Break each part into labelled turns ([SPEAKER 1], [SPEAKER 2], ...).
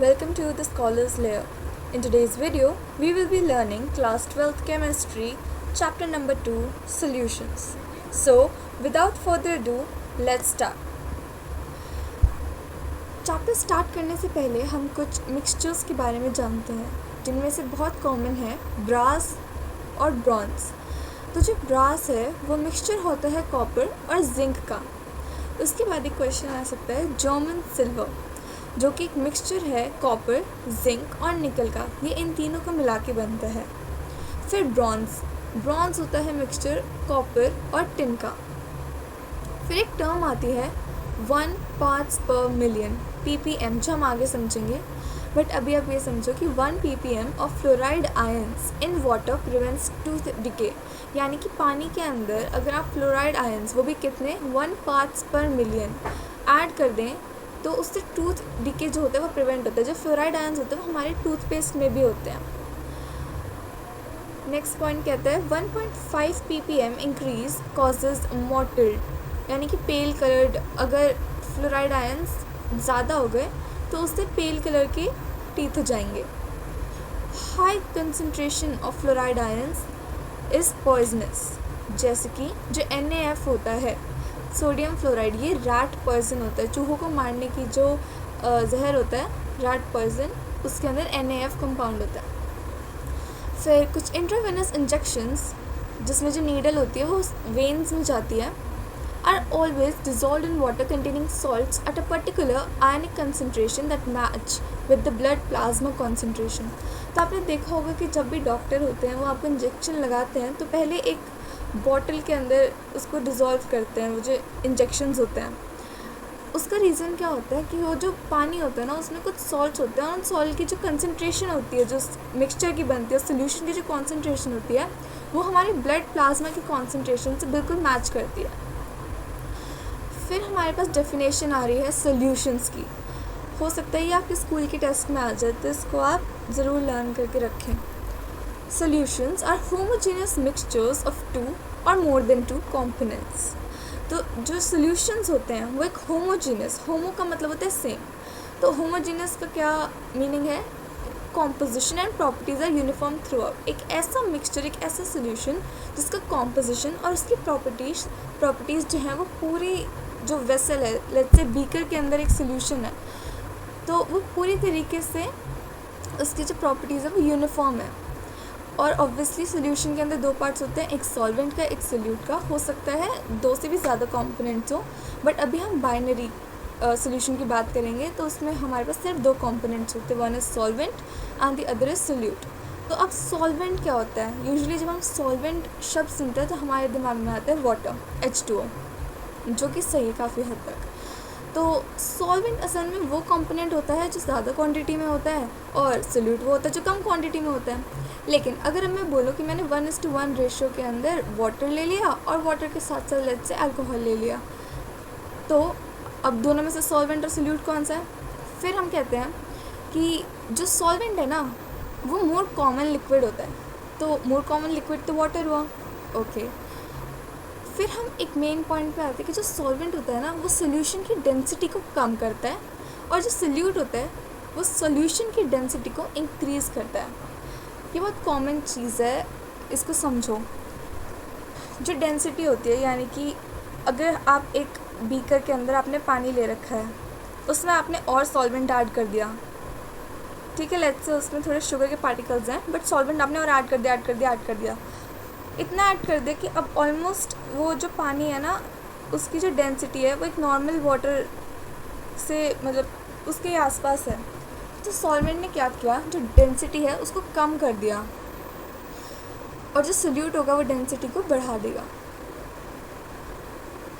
[SPEAKER 1] welcome to the Scholars Layer. In today's video, we will be learning class 12th chemistry, chapter number 2, solutions. So, without further ado, let's start. Chapter start करने से पहले हम कुछ mixtures के बारे में जानते हैं, जिनमें से बहुत कॉमन है ब्रास और ब्रॉन्ज। तो जो ब्रास है वो मिक्सचर होता है कॉपर और जिंक का। उसके बाद एक क्वेश्चन आ सकता है जर्मन सिल्वर, जो कि एक मिक्सचर है कॉपर, जिंक और निकल का। ये इन तीनों को मिला के बनता है। फिर ब्रॉन्ज होता है मिक्सचर कॉपर और टिन का। फिर एक टर्म आती है 1 पार्ट्स पर मिलियन ppm, जो हम आगे समझेंगे, बट अभी आप ये समझो कि 1 ppm of fluoride ions in water prevents tooth decay. यानी कि पानी के अंदर अगर आप फ्लोराइड आयंस, वो भी कितने 1 पार्ट्स पर मिलियन ऐड कर दें तो उससे टूथ डिके जो होता है वो प्रिवेंट होता है। जो फ्लोराइड आयंस होते हैं वो हमारे टूथपेस्ट में भी होते हैं। नेक्स्ट पॉइंट कहता है 1.5 ppm इंक्रीज कॉजेज मॉटल्ड, यानी कि पेल कलर्ड। अगर फ्लोराइड आयंस ज़्यादा हो गए तो उससे पेल कलर के टीथ हो जाएंगे। High concentration of fluoride ions is poisonous, जैसे कि जो NaF होता है सोडियम फ्लोराइड, ये रैट पॉइजन होता है। चूहों को मारने की जो जहर होता है रैट पॉइजन, उसके अंदर NaF कंपाउंड होता है। फिर कुछ इंट्रावेनस इंजेक्शंस, जिसमें जो नीडल होती है वो वेन्स में जाती है, are always dissolved in water containing salts at a particular ionic concentration that match with the blood plasma concentration। तो आपने देखा होगा कि जब भी डॉक्टर होते हैं वो आपको इंजेक्शन लगाते हैं तो पहले एक बॉटल के अंदर उसको डिज़ोल्व करते हैं, वो जो इंजेक्शंस होते हैं। उसका रीज़न क्या होता है कि वो जो पानी होता है ना, उसमें कुछ सॉल्ट्स होते हैं और उन सॉल्ट की जो कंसनट्रेशन होती है, जो मिक्सचर की बनती है, सोल्यूशन की जो कॉन्सेंट्रेशन होती है, वो हमारे ब्लड प्लाज्मा की कॉन्सेंट्रेशन से बिल्कुल मैच करती है। फिर हमारे पास डेफिनेशन आ रही है सॉल्यूशंस की। हो सकता है ये आपके स्कूल के टेस्ट में आ जाए, तो इसको आप ज़रूर लर्न करके रखें। Solutions are homogeneous mixtures of 2 और मोर देन 2 कंपोनेंट्स। तो जो सॉल्यूशंस होते हैं वो एक होमोजेनियस, होमो का मतलब होता है सेम, तो होमोजेनियस का क्या मीनिंग है? Composition and properties are uniform throughout. एक ऐसा मिक्सचर, एक ऐसा सोल्यूशन जिसका कॉम्पोजिशन और उसकी प्रॉपर्टीज़ जो हैं वो पूरी, जो वेसल है, लेट्स से बीकर के अंदर एक सोल्यूशन है, तो वो पूरी तरीके से उसकी जो प्रॉपर्टीज़ है वो यूनिफॉर्म है। और ऑब्वियसली सोल्यूशन के अंदर 2 पार्ट्स होते हैं, एक सॉल्वेंट का, एक सोल्यूट का। हो सकता है 2 से भी ज़्यादा कंपोनेंट्स हो, बट अभी हम बाइनरी सोल्यूशन की बात करेंगे तो उसमें हमारे पास सिर्फ 2 कंपोनेंट्स होते हैं, one is solvent and the other is solute. तो अब सॉल्वेंट क्या होता है? यूजुअली जब हम सॉल्वेंट शब्द सुनते हैं तो हमारे दिमाग में आता है वाटर, H2O, जो कि सही है काफ़ी हद तक। तो सॉल्वेंट असल में वो कंपोनेंट होता है जो ज़्यादा क्वांटिटी में होता है, और सोल्यूट वो होता है जो कम क्वांटिटी में होता है। लेकिन अगर मैं बोलूँ कि मैंने 1:1 रेशियो के अंदर वाटर ले लिया और वाटर के साथ साथ लेट्स से अल्कोहल ले लिया, तो अब दोनों में से सॉल्वेंट और सोल्यूट कौन सा है? फिर हम कहते हैं कि जो सॉल्वेंट है ना वो मोर कॉमन लिक्विड होता है, तो मोर कॉमन लिक्विड तो वाटर हुआ, ओके। फिर हम एक मेन पॉइंट पे आते हैं कि जो सॉल्वेंट होता है ना वो सोल्यूशन की डेंसिटी को कम करता है, और जो सोल्यूट होता है वो सोल्यूशन की डेंसिटी को इंक्रीज़ करता है। ये बहुत कॉमन चीज़ है, इसको समझो। जो डेंसिटी होती है, यानी कि अगर आप एक बीकर के अंदर आपने पानी ले रखा है, उसमें आपने और सॉल्वेंट ऐड कर दिया, ठीक है, लेट्स से उसमें थोड़े शुगर के पार्टिकल्स हैं, बट सॉल्वेंट आपने और ऐड कर दिया, इतना ऐड कर दिया कि अब ऑलमोस्ट वो जो पानी है ना उसकी जो डेंसिटी है वो एक नॉर्मल वाटर से मतलब उसके आसपास है। तो सॉल्वेंट ने क्या किया, जो डेंसिटी है उसको कम कर दिया, और जो सोल्यूट होगा वो डेंसिटी को बढ़ा देगा।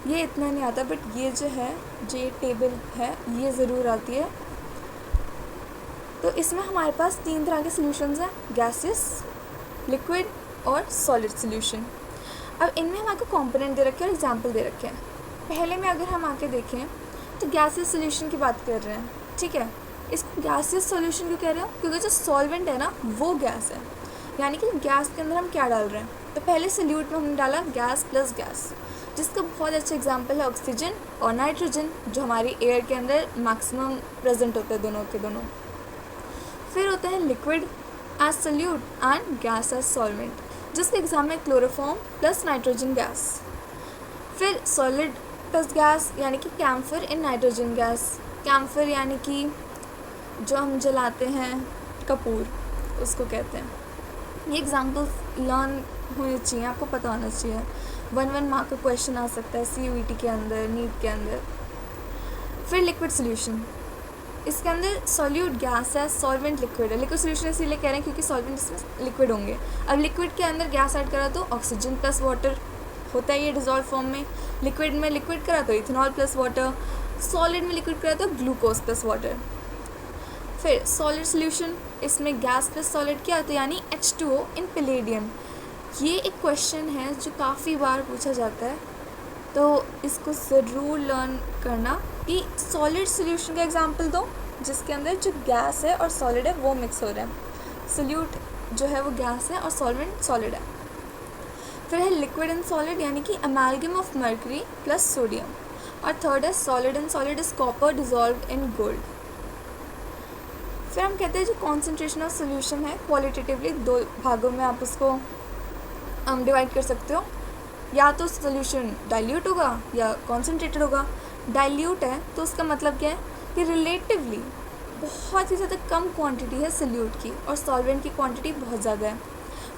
[SPEAKER 1] ये इतना नहीं आता, बट ये जो है, जो ये टेबल है, ये ज़रूर आती है। तो इसमें हमारे पास 3 तरह के सॉल्यूशंस हैं, गैसेस, लिक्विड और सॉलिड सॉल्यूशन। अब इनमें हमारे को कंपोनेंट दे रखे हैं और एग्जाम्पल दे रखे हैं। पहले में अगर हम आके देखें तो गैसेस सॉल्यूशन की बात कर रहे हैं, ठीक है। इसको गैसेस सॉल्यूशन क्यों कह रहे हो? क्योंकि जो सॉल्वेंट है ना वो गैस है, यानी कि गैस के अंदर हम क्या डाल रहे हैं। तो पहले सोल्यूट में हमने डाला गैस प्लस गैस, जिसका बहुत अच्छा एग्जाम्पल है ऑक्सीजन और नाइट्रोजन, जो हमारी एयर के अंदर मैक्सिमम प्रेजेंट होते हैं, दोनों के दोनों। फिर होता है liquid as solute and gas as solvent, जिसके एग्जाम में क्लोरोफॉर्म प्लस नाइट्रोजन गैस। फिर सॉलिड प्लस गैस यानी कि camphor in nitrogen gas. Camphor यानी कि जो हम जलाते हैं कपूर, उसको कहते हैं। ये एग्जाम्पल्स लर्न होने चाहिए, आपको पता होना चाहिए। 1 मार्क का क्वेश्चन आ सकता है CUET के अंदर, नीट के अंदर। फिर लिक्विड सोल्यूशन, इसके अंदर सॉल्यूट गैस है, सॉल्वेंट लिक्विड है। लिक्विड सोल्यूशन इसीलिए कह रहे हैं क्योंकि सॉल्वेंट इसमें लिक्विड होंगे। अब लिक्विड के अंदर गैस ऐड करा तो ऑक्सीजन प्लस वाटर होता है ये डिजॉल्व फॉर्म में। लिक्विड में लिक्विड करा तो इथेनॉल प्लस वाटर। सॉलिड में लिक्विड करा तो ग्लूकोज प्लस वाटर। फिर सॉलिड सोल्यूशन, इसमें गैस प्लस सॉलिड क्या होता है, यानी H2O इन पैलेडियम। ये एक क्वेश्चन है जो काफ़ी बार पूछा जाता है, तो इसको ज़रूर लर्न करना कि सॉलिड सोल्यूशन का एग्जांपल दो जिसके अंदर जो गैस है और सॉलिड है वो मिक्स हो रहा है। सोल्यूट जो है वो गैस है और सॉल्वेंट सॉलिड है। फिर है लिक्विड एंड सॉलिड यानी कि amalgam of mercury plus sodium. और थर्ड है solid and solid is copper dissolved in gold. फिर हम कहते हैं जो कॉन्सेंट्रेशन ऑफ सोल्यूशन है क्वालिटेटिवली 2 भागों में आप उसको डिवाइड कर सकते हो। या तो सोल्यूशन डाइल्यूट होगा या कॉन्सेंट्रेटेड होगा। डाइल्यूट है तो उसका मतलब क्या है कि रिलेटिवली बहुत ही ज़्यादा कम क्वांटिटी है सोल्यूट की और सॉल्वेंट की क्वांटिटी बहुत ज़्यादा है।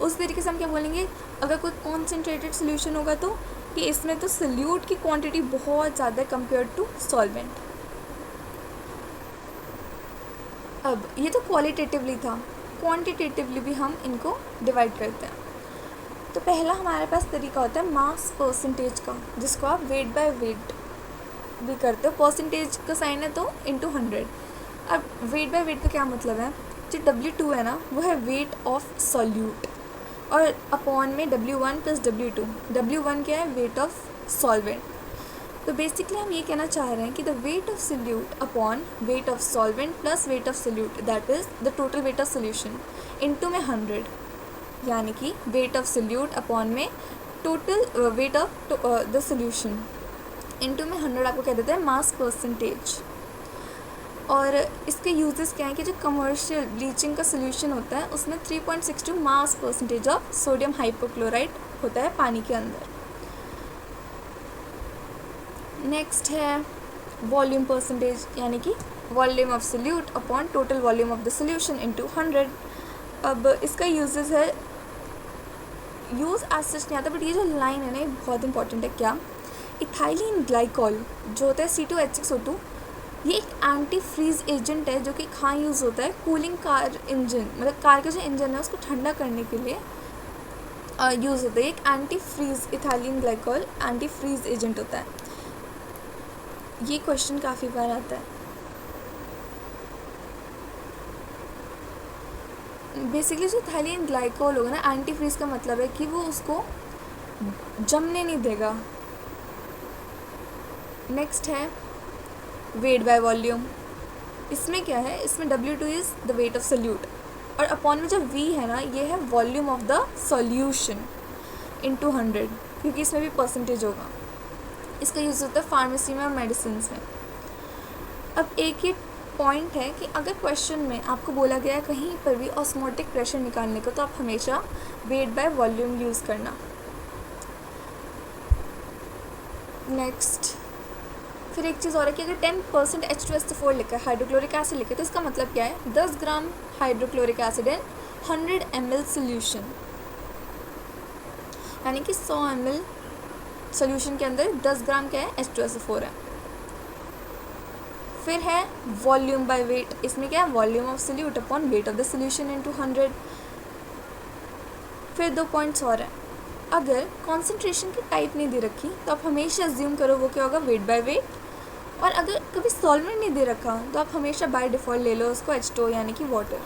[SPEAKER 1] उस तरीके से हम क्या बोलेंगे, अगर कोई कॉन्सेंट्रेटेड सोल्यूशन होगा तो कि इसमें तो सोल्यूट की क्वांटिटी बहुत ज़्यादा है कंपेयर टू सॉल्वेंट। अब ये तो क्वालिटेटिवली था, क्वांटिटेटिवली भी हम इनको डिवाइड करते हैं। तो पहला हमारे पास तरीका होता है मास परसेंटेज का, जिसको आप वेट बाय वेट भी करते हो। परसेंटेज का साइन है तो इनटू 100। अब वेट बाय वेट का क्या मतलब है, जो W2 है ना वो है वेट ऑफ सॉल्यूट और अपॉन में W1 प्लस W2। W1 क्या है, वेट ऑफ सॉल्वेंट। तो बेसिकली हम ये कहना चाह रहे हैं कि the weight of solute upon weight of solvent plus weight of solute, that is the total weight of solution into में 100, यानी कि वेट ऑफ सोल्यूट अपॉन में total weight of the solution into में 100 आपको कह देते हैं मास परसेंटेज। और इसके यूजेस क्या है कि जो कमर्शियल ब्लीचिंग का सोल्यूशन होता है उसमें 3.62 mass percentage of sodium hypochloride होता है पानी के अंदर। नेक्स्ट है वॉल्यूम परसेंटेज, यानी कि volume of solute upon total volume of the solution into 100। अब इसका यूजेस है, यूज़ एज सच नहीं आता, बट ये जो लाइन है ना ये बहुत इंपॉर्टेंट है। क्या, इथाइलिन ग्लाइकॉल जो होता है C2H6O2, ये एक एंटी फ्रीज एजेंट है जो कि कहाँ यूज़ होता है, कूलिंग कार इंजन, मतलब कार का जो इंजन है उसको ठंडा करने के लिए यूज़ होता है। एक antifreeze, ethylene glycol antifreeze agent होता है। ये क्वेश्चन काफ़ी बार आता है। बेसिकली जो इथाइलिन ग्लाइकॉल होगा ना, एंटी फ्रीज का मतलब है कि वो उसको जमने नहीं देगा। नेक्स्ट है वेट बाय वॉल्यूम। इसमें क्या है, इसमें W2 is the weight of solute और अपॉन में जो V है ना ये है volume of the solution into 100, क्योंकि इसमें भी परसेंटेज होगा। इसका यूज़ होता है फार्मेसी में और मेडिसिन में। अब एक ये पॉइंट है कि अगर क्वेश्चन में आपको बोला गया है कहीं पर भी ऑस्मोटिक प्रेशर निकालने को, तो आप हमेशा वेट बाय वॉल्यूम यूज़ करना। नेक्स्ट फिर एक चीज़ और है कि अगर 10% H2SO4 लिखा है, हाइड्रोक्लोरिक एसिड लिखा है, तो इसका मतलब क्या है, 10 gram hydrochloric acid in 100 ml solution, यानी कि 100 ml सोल्यूशन के अंदर 10 ग्राम क्या है, H2SO4 है। फिर है वॉल्यूम बाय वेट, इसमें क्या है, volume of solute upon weight of the solution into 100। फिर 2 पॉइंट्स और हैं, अगर कॉन्सेंट्रेशन की टाइप नहीं दे रखी तो आप हमेशा अज्यूम करो वो क्या होगा, वेट बाय वेट। और अगर कभी सॉल्वेंट नहीं दे रखा तो आप हमेशा बाय डिफ़ॉल्ट ले लो उसको H2O यानी कि वाटर।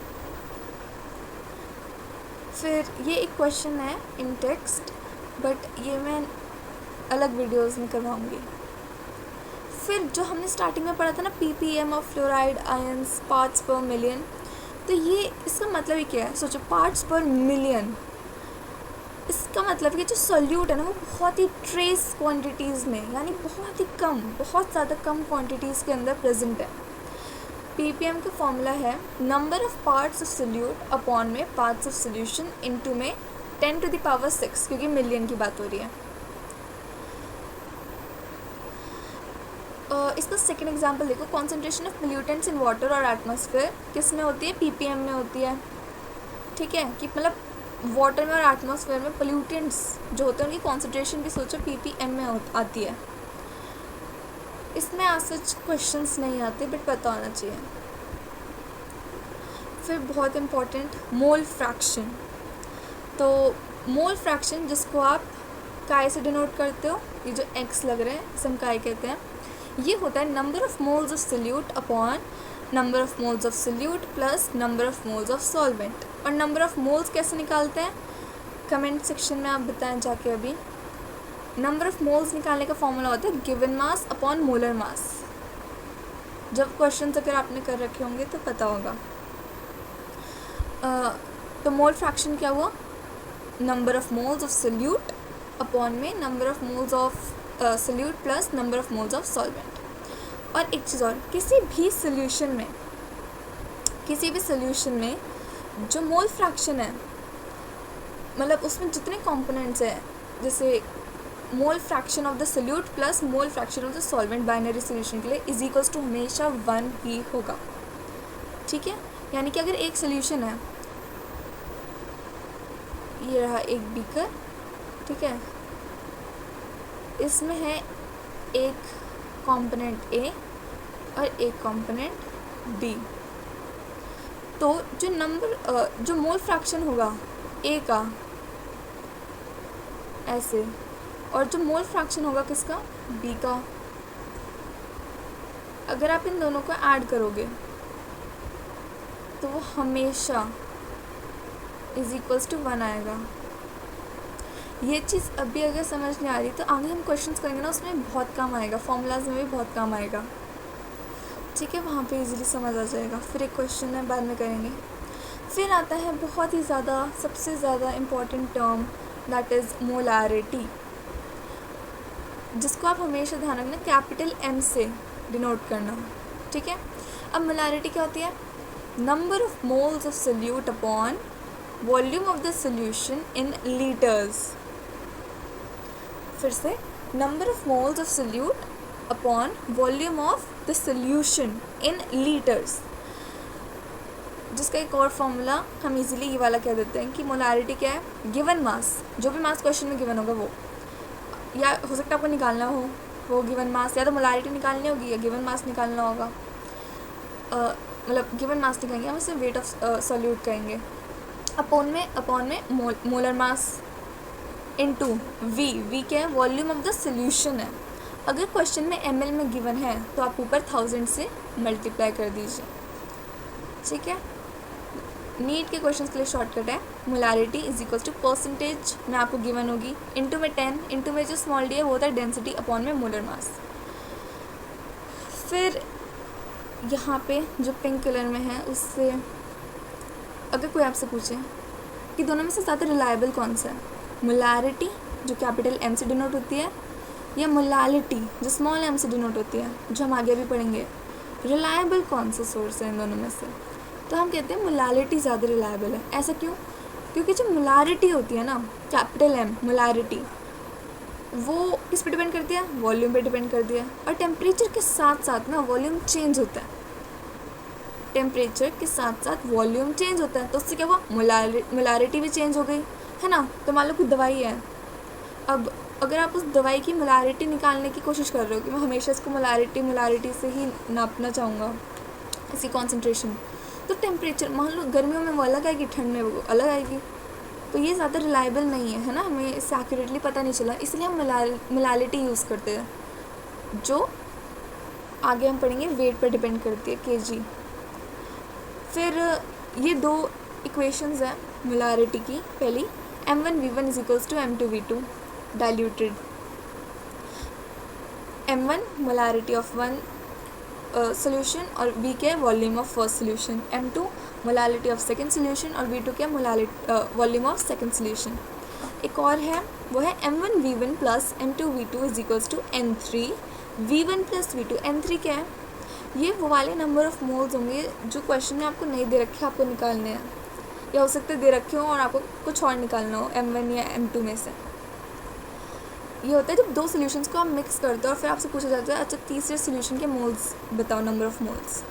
[SPEAKER 1] फिर ये एक क्वेश्चन है इन टेक्स्ट, बट ये मैं अलग वीडियोस में करवाऊँगी। फिर जो हमने स्टार्टिंग में पढ़ा था ना ppm of fluoride ions parts पर मिलियन, तो ये इसका मतलब ही क्या है, सोचो पार्ट्स पर मिलियन, इसका मतलब कि जो सोल्यूट है ना वो बहुत ही ट्रेस क्वांटिटीज़ में, यानी बहुत ही कम, बहुत ज़्यादा कम क्वांटिटीज़ के अंदर प्रेजेंट है। ppm का फॉर्मूला है number of parts of solute upon में पार्ट्स ऑफ सोल्यूशन इनटू में 10⁶, क्योंकि मिलियन की बात हो रही है। इसका सेकेंड एग्जाम्पल देखो, concentration of pollutants in water और एटमॉस्फेयर किस में होती है, ppm में होती है। ठीक है, कि मतलब वाटर में और एटमॉस्फेयर में पोल्यूटेंट्स जो होते हैं उनकी कॉन्सेंट्रेशन भी सोचो ppm में आती है। इसमें आज सच क्वेश्चंस नहीं आते, बट पता होना चाहिए। फिर बहुत इम्पोर्टेंट मोल फ्रैक्शन। तो मोल फ्रैक्शन जिसको आप काय से डिनोट करते हो, ये जो x लग रहे हैं इसे हम काय कहते हैं, ये होता है number of moles of solute upon number of moles of solute plus number of moles of solvent. और नंबर ऑफ मोल्स कैसे निकालते हैं, कमेंट सेक्शन में आप बताएं जाके। अभी नंबर ऑफ मोल्स निकालने का फॉर्मूला होता है given mass upon molar mass. जब क्वेश्चंस अगर आपने कर रखे होंगे तो पता होगा। तो मोल फ्रैक्शन क्या हुआ, number of moles of solute upon में number of moles of solute plus number of moles of solvent. और एक चीज़ और, किसी भी सोल्यूशन में जो मोल फ्रैक्शन है, मतलब उसमें जितने कंपोनेंट्स हैं, जैसे mole fraction of the solute plus mole fraction of the solvent binary solution के लिए इज इक्वल्स टू हमेशा 1 ही होगा। ठीक है, यानी कि अगर एक सोल्यूशन है, ये रहा एक बीकर, ठीक है, इसमें है एक कंपोनेंट A और एक कंपोनेंट B। तो जो मोल फ्रैक्शन होगा A का ऐसे, और जो मोल फ्रैक्शन होगा किसका, B का, अगर आप इन दोनों को ऐड करोगे तो वो हमेशा इज इक्वल्स टू 1 आएगा। ये चीज़ अभी अगर समझ नहीं आ रही तो आगे हम क्वेश्चंस करेंगे ना, उसमें बहुत काम आएगा, फॉर्मूलाज में भी बहुत काम आएगा। ठीक है, वहाँ पे इजीली समझ आ जाएगा। फिर एक क्वेश्चन है, बाद में करेंगे। फिर आता है बहुत ही सबसे ज़्यादा important term, that is molarity, जिसको आप हमेशा ध्यान रखना कैपिटल M से डिनोट करना। ठीक है, अब मोलारिटी क्या होती है, number of moles of solute upon volume of the solution in litres. फिर से, number of moles of solute upon volume of the solution in litres, जिसका एक और फॉर्मूला हम इजीली ये वाला कह देते हैं कि मोलारिटी क्या है, गिवन मास, जो भी मास क्वेश्चन में गिवन होगा वो, या हो सकता है आपको निकालना हो वो गिवन मास, या तो मोलारिटी निकालनी होगी या गिवन मास निकालना होगा। मतलब गिवन मास निकालेंगे हम, इसे वेट ऑफ सोल्यूट कहेंगे, अपॉन में मोलर मास इनटू वी क्या है, वॉल्यूम ऑफ द सोल्यूशन है। अगर क्वेश्चन में ml में गिवन है तो आप ऊपर 1000 से मल्टीप्लाई कर दीजिए। ठीक है, नीट के क्वेश्चन के लिए शॉर्टकट है, molarity is equal to percentage में आपको गिवन होगी, इनटू में 10, इनटू में जो स्मॉल डी है वो होता है डेंसिटी, अपॉन में मोलर मास। फिर यहाँ पे जो पिंक कलर में है, उससे अगर कोई आपसे पूछे कि दोनों में से ज़्यादा रिलायबल कौन सा है, मोलारिटी जो कैपिटल M से डिनोट होती है, या मोलालिटी जो स्मॉल m से डिनोट होती है, जो हम आगे भी पढ़ेंगे, रिलायबल कौन सा सोर्स है इन दोनों में से, तो हम कहते हैं मोलालिटी ज़्यादा रिलायबल है। ऐसा क्यों, क्योंकि जो मोलारिटी होती है ना, कैपिटल M मोलारिटी, वो किस पे डिपेंड करती है, वॉल्यूम पे डिपेंड करती है। और टेम्परेचर के साथ साथ ना वॉल्यूम चेंज होता है, टेम्परेचर के साथ साथ वॉल्यूम चेंज होता है, तो उससे क्या हुआ, मोलारिटी भी चेंज हो गई, है ना। तो मान लो कोई दवाई है, अब अगर आप उस दवाई की मोलारिटी निकालने की कोशिश कर रहे हो कि मैं हमेशा इसको मोलारिटी से ही नापना चाहूँगा, इसकी कॉन्सेंट्रेशन, तो टेम्परेचर मान लो गर्मियों में वो अलग आएगी, ठंड में वो अलग आएगी, तो ये ज़्यादा रिलायबल नहीं है ना, हमें इससे एक्यूरेटली पता नहीं चला, इसलिए हम मोलारिटी यूज़ करते हैं, जो आगे हम पढ़ेंगे वेट पर डिपेंड करती है, kg। फिर ये दो इक्वेशंस हैं मोलारिटी की, पहली m1v1 is equals to m2v2 diluted, m1 molarity of one solution और v क्या है, volume of first solution, m2 molarity of second solution और v2 क्या है, वॉल्यूम ऑफ सेकंड सोल्यूशन। एक और है, वो है m1v1 plus m2v2 is equals to n3v1 plus v2। n3 क्या है, ये वो वाले नंबर ऑफ मोल्स होंगे जो क्वेश्चन में आपको नहीं दे रखे, आपको निकालने हैं, या हो सकता है दे रखे हो और आपको कुछ और निकालना हो M1 या M2 में से। ये होता है जब दो सॉल्यूशंस को आप मिक्स करते हो और फिर आपसे पूछा जाता है अच्छा तीसरे सॉल्यूशन के मोल्स बताओ, नंबर ऑफ मोल्स।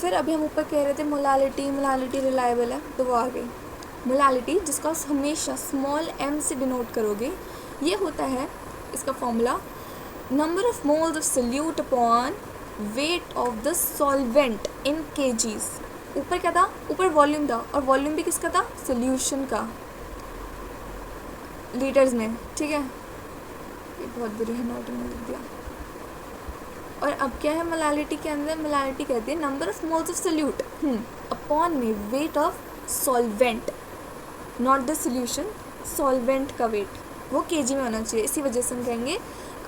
[SPEAKER 1] फिर अभी हम ऊपर कह रहे थे मोलालिटी रिलायबल है, तो वो आ गई। मोलालिटी जिसको आप हमेशा स्मॉल m से डिनोट करोगे, ये होता है इसका formula number of moles of solute upon weight of the solvent in kgs। ऊपर क्या था, ऊपर वॉल्यूम था, और वॉल्यूम भी किसका था, सोल्यूशन का, लीटर्स में, ठीक है। ये बहुत बुरी है, नोट में लिख दिया। और अब क्या है मोलालिटी के अंदर, मोलालिटी कहती है number of moles of solute upon में weight of solvent, not the solution, solvent का वेट वो केजी में होना चाहिए। इसी वजह से हम कहेंगे,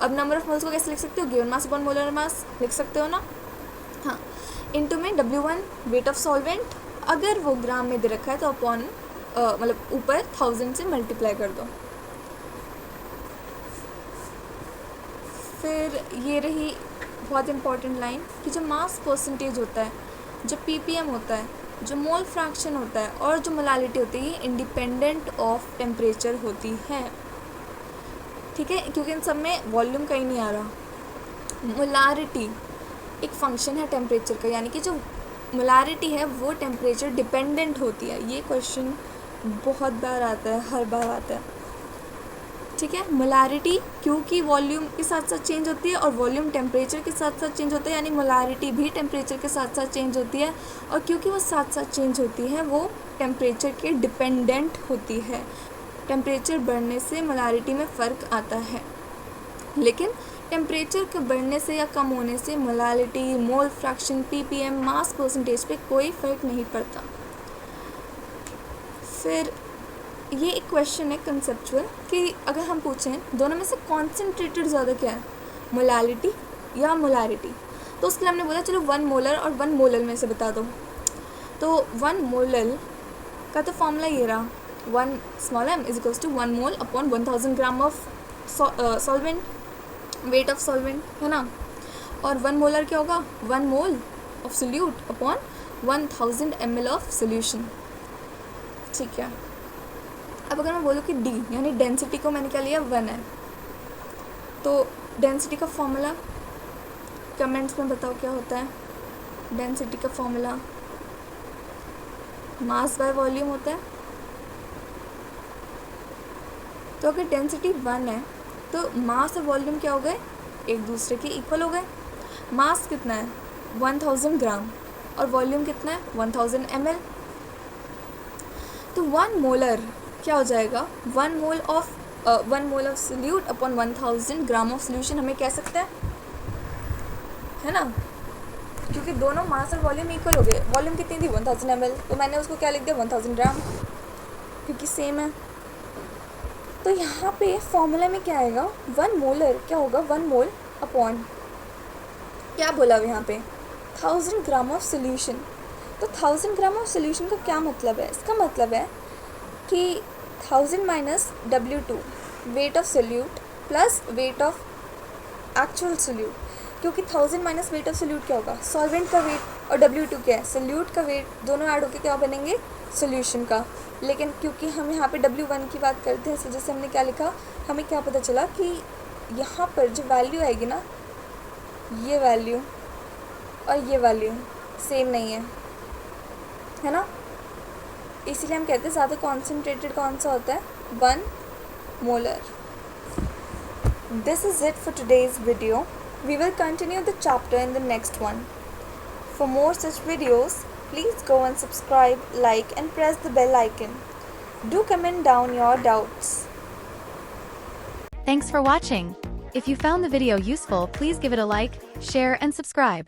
[SPEAKER 1] अब नंबर ऑफ मोल्स को कैसे लिख सकते हो, given mass upon molar mass लिख सकते हो ना, हाँ। इनटू में W1 वेट ऑफ सॉल्वेंट, अगर वो ग्राम में दे रखा है तो अपॉन मतलब ऊपर 1000 से मल्टीप्लाई कर दो। फिर ये रही बहुत इंपॉर्टेंट लाइन कि जो मास परसेंटेज होता है, जो ppm होता है, जो मोल फ्रैक्शन होता है और जो मोलालिटी होती है, ये इंडिपेंडेंट ऑफ टेम्परेचर होती है, ठीक है, क्योंकि इन सब में वॉल्यूम कहीं नहीं आ रहा। मोलारिटी एक फंक्शन है टेम्परेचर का, यानी कि जो मोलारिटी है वो टेम्परेचर डिपेंडेंट होती है। ये क्वेश्चन बहुत बार आता है, हर बार आता है, ठीक है। मोलारिटी क्योंकि वॉल्यूम के साथ साथ चेंज होती है और वॉल्यूम टेम्परेचर के साथ साथ चेंज होता है, यानी मोलारिटी भी टेम्परेचर के साथ साथ चेंज होती है, और क्योंकि वो साथ साथ चेंज होती है वो टेम्परेचर के डिपेंडेंट होती है। टेम्परेचर बढ़ने से मोलारिटी में फ़र्क आता है, लेकिन टेम्परेचर के बढ़ने से या कम होने से molality, mole fraction, ppm, mass percentage पे कोई फ़र्क नहीं पड़ता। फिर ये एक क्वेश्चन है कंसेप्चुअल कि अगर हम पूछें दोनों में से कॉन्सेंट्रेटेड ज़्यादा क्या है, मोलालिटी या मोलारिटी, तो उसके लिए हमने बोला चलो 1 मोलर और 1 मोलर में से बता दो। तो 1 मोलर का तो फॉर्मूला ये रहा, 1 small m is equals to 1 mole upon 1000 gram of solvent, weight of solvent, है ना। और 1 मोलर क्या होगा, 1 mole of solute upon 1000 ml of solution, ठीक है। अब अगर मैं बोलूँ कि d यानी डेंसिटी को मैंने क्या लिया 1 है, तो डेंसिटी का फॉर्मूला कमेंट्स में बताओ क्या होता है। डेंसिटी का फॉर्मूला मास बाय वॉल्यूम होता है। तो अगर डेंसिटी 1 है तो मास और वॉल्यूम क्या हो गए, एक दूसरे के इक्वल हो गए। मास कितना है 1000 ग्राम और वॉल्यूम कितना है 1000 ml। तो 1 मोलर क्या हो जाएगा, 1 mole of solute upon 1000 gram of solution हमें कह सकते हैं, है ना, क्योंकि दोनों मास और वॉल्यूम इक्वल हो गए। वॉल्यूम कितनी थी 1000 ml, तो मैंने उसको क्या लिख दिया 1000 ग्राम, क्योंकि सेम है। तो यहाँ पे फॉर्मूला में क्या आएगा, 1 मोलर क्या होगा, 1 मोल अपॉन क्या बोला यहाँ पे 1000 ग्राम ऑफ सोल्यूशन। तो 1000 ग्राम ऑफ सोल्यूशन का क्या मतलब है, इसका मतलब है कि 1000 minus W2 weight of solute plus weight of actual solute, क्योंकि 1000 माइनस वेट ऑफ सोल्यूट क्या होगा, सॉल्वेंट का वेट, और W2 क्या है, सोल्यूट का वेट, दोनों ऐड होकर क्या बनेंगे, सोल्यूशन का। लेकिन क्योंकि हम यहाँ पे W1 की बात करते हैं, इस वजह से हमने क्या लिखा, हमें क्या पता चला कि यहाँ पर जो वैल्यू आएगी ना, ये वैल्यू और ये वैल्यू सेम नहीं है ना, इसीलिए हम कहते हैं ज़्यादा कॉन्सेंट्रेटेड कौन सा होता है, 1 molar. This is it for today's video. We will continue the chapter in the next one. For more such videos, please go and subscribe, like and press the bell icon. Do comment down your doubts.
[SPEAKER 2] Thanks for watching. If you found the video useful, please give it a like, share and subscribe.